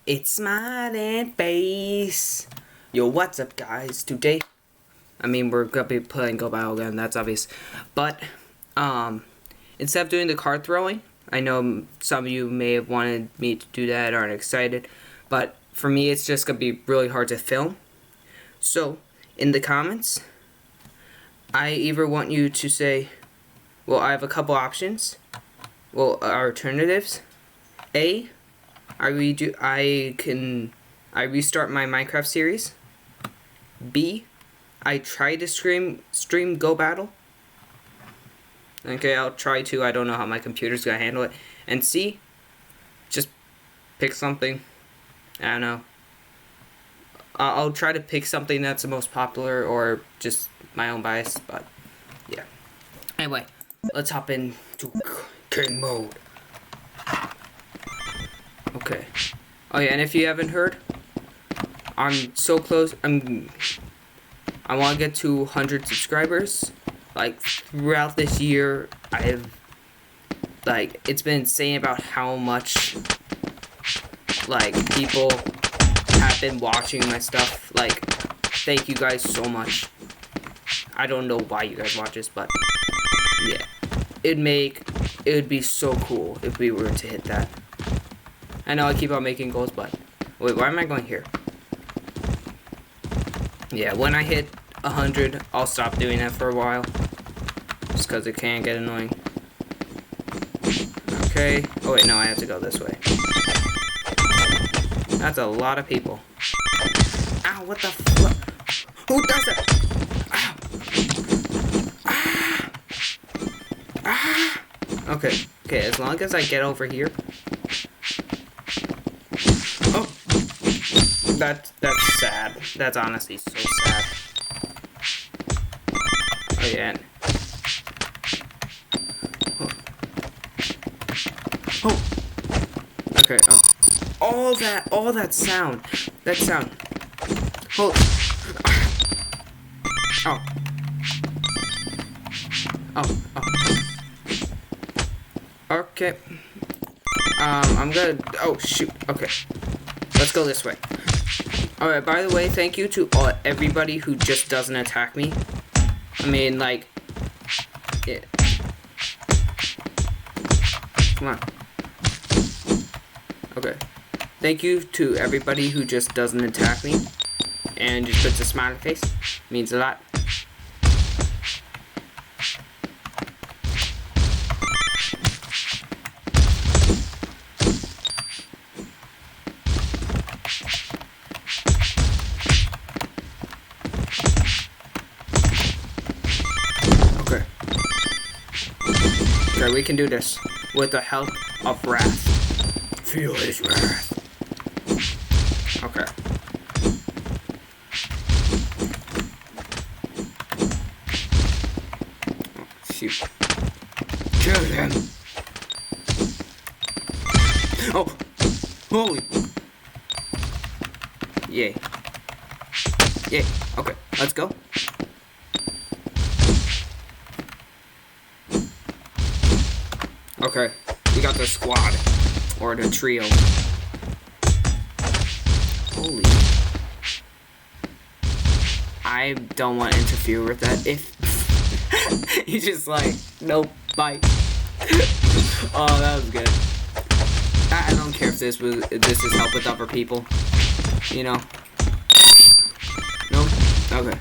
It's Smiling Face. Yo, what's up, guys? Today, we're gonna be playing Go Battle again. That's obvious. But, instead of doing the card throwing, I know some of you may have wanted me to do that, aren't excited. But for me, it's just gonna be really hard to film. So, in the comments, I either want you to say, well, I have a couple options. Well, alternatives. A, I restart my Minecraft series. B, I try to stream Go Battle. Okay, I'll try to. I don't know how my computer's gonna handle it. And C, just pick something. I don't know. I'll try to pick something that's the most popular or just my own bias, but yeah. Anyway, let's hop into king mode. Okay. Oh yeah, and if you haven't heard, I'm so close. I want to get to 100 subscribers. Like throughout this year, it's been insane about how much people have been watching my stuff. Thank you guys so much. I don't know why you guys watch this, but yeah, it would be so cool if we were to hit that. I know I keep on making goals, but wait, why am I going here? Yeah, when I hit 100, I'll stop doing that for a while, just because it can get annoying. Okay. Oh wait, no, I have to go this way. That's a lot of people. Ow, what the fuck? Who does that? Ow. Ah. Okay, as long as I get over here. Oh, that's sad. That's honestly so sad. Oh yeah. Oh. Okay. Oh. All that sound. That sound. Oh. Oh. Oh. Okay. I'm gonna. Oh shoot. Okay. Let's go this way. Alright, by the way, thank you to everybody who just doesn't attack me. Yeah. Come on. Okay. Thank you to everybody who just doesn't attack me and just puts a smiley face. Means a lot. Okay, we can do this with the help of Wrath. Feel his wrath. Okay. Oh, shoot. Kill him. Oh, holy. Yay. Yay. Okay, let's go. Okay, we got the squad, or the trio. Holy. I don't want to interfere with that. If he's just like, nope, bye. Oh, that was good. I don't care if this is help with other people. You know. Nope. Okay.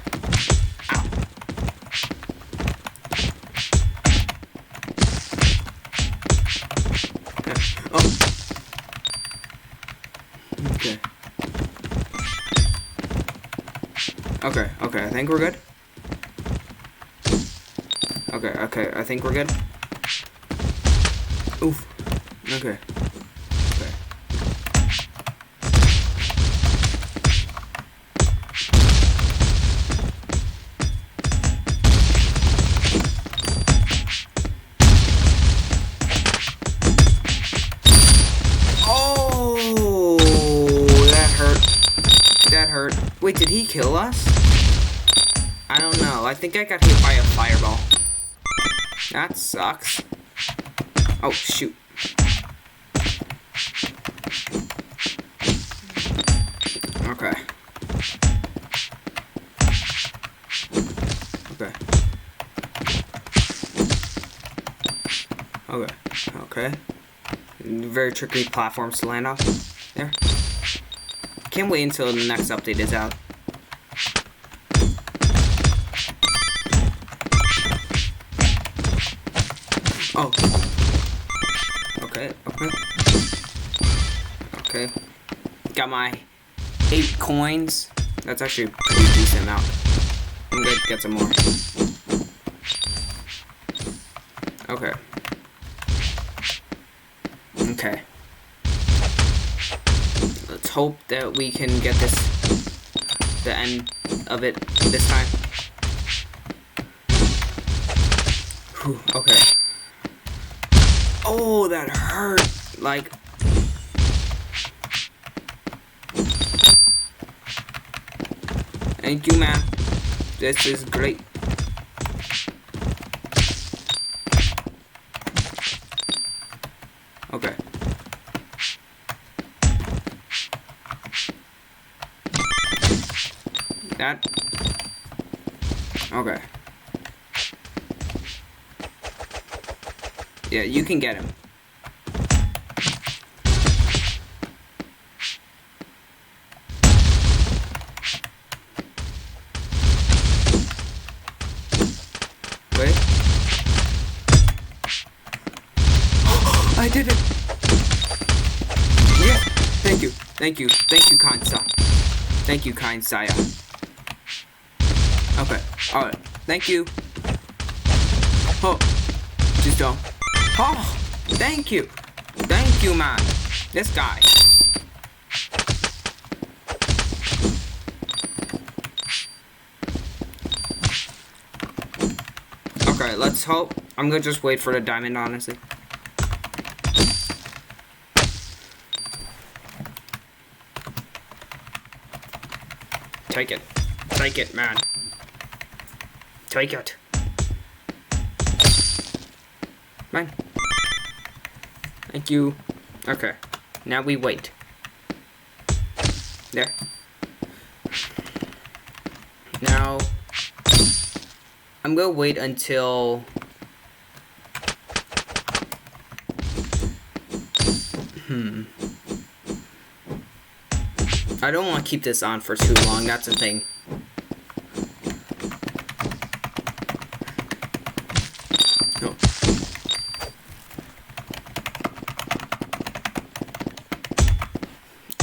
Okay, I think we're good. Okay, I think we're good. Oof. Okay. Oh, that hurt. Wait, did he kill us? I don't know. I think I got hit by a fireball. That sucks. Oh, shoot. Okay. Okay. Okay. Okay. Very tricky platforms to land on. There. Can't wait until the next update is out. Oh. Okay. Okay. Okay. Got my 8 coins. That's actually a pretty decent amount. I'm gonna get some more. Okay. Okay. Let's hope that we can get the end of it this time. Whew, okay. Oh, that hurt. Like. Thank you, man. This is great. Okay. That. Okay. Yeah, you can get him. Wait. I did it! Yeah! Thank you. Thank you. Thank you, kind sire. Thank you, kind sire. Okay. Alright. Thank you. Oh. Just don't. Oh! Thank you! Thank you, man. This guy. Okay, let's hope. I'm gonna just wait for the diamond, honestly. Take it. Take it, man. Take it. Man. Thank you. Okay. Now we wait. There. Now, I'm gonna wait until... I don't want to keep this on for too long, that's the thing. No.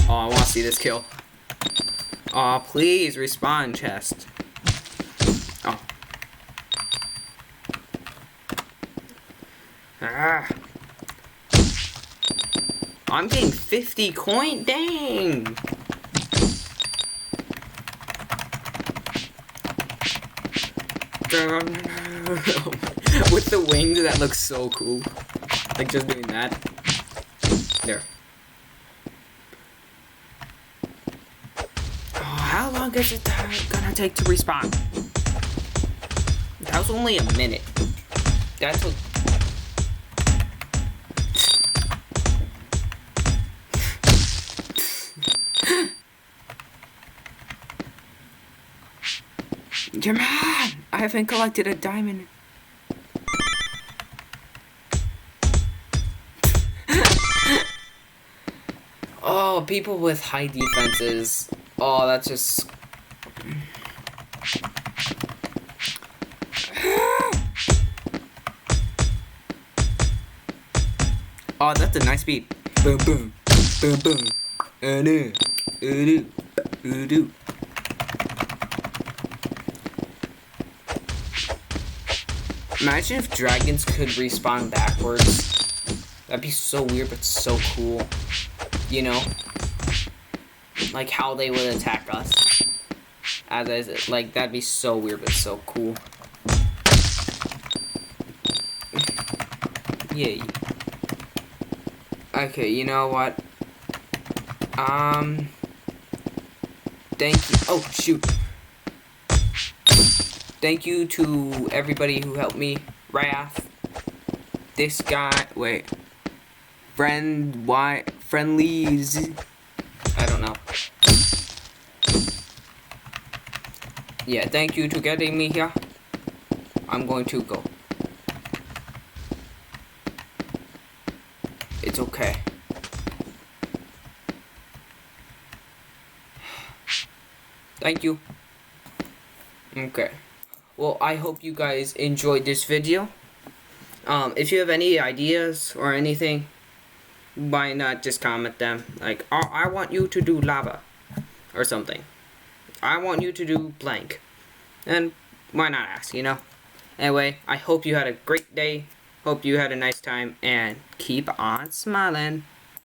Oh, I want to see this kill. Oh, please, respawn chest. Oh. Ah. I'm getting 50 coin, dang! With the wings, that looks so cool. Like just doing that. There. Oh, how long is it gonna take to respawn? That was only a minute. That took. Come on! I haven't collected a diamond. Oh, people with high defenses. Oh, that's just... Oh, that's a nice beat. Boom, boom, boom, boom. Imagine if dragons could respawn backwards. That'd be so weird, but so cool. You know? Like how they would attack us. Like, that'd be so weird, but so cool. Yay. Okay, you know what? Thank you. Oh, shoot. Thank you to everybody who helped me. Wrath. This guy. Wait. Friendlies. I don't know. yeah, thank you to getting me here. I'm going to go. It's okay. Thank you. Okay. Well, I hope you guys enjoyed this video. If you have any ideas or anything, why not just comment them? Like, oh, I want you to do lava or something. I want you to do blank. And why not ask, you know? Anyway, I hope you had a great day. Hope you had a nice time. And keep on smiling.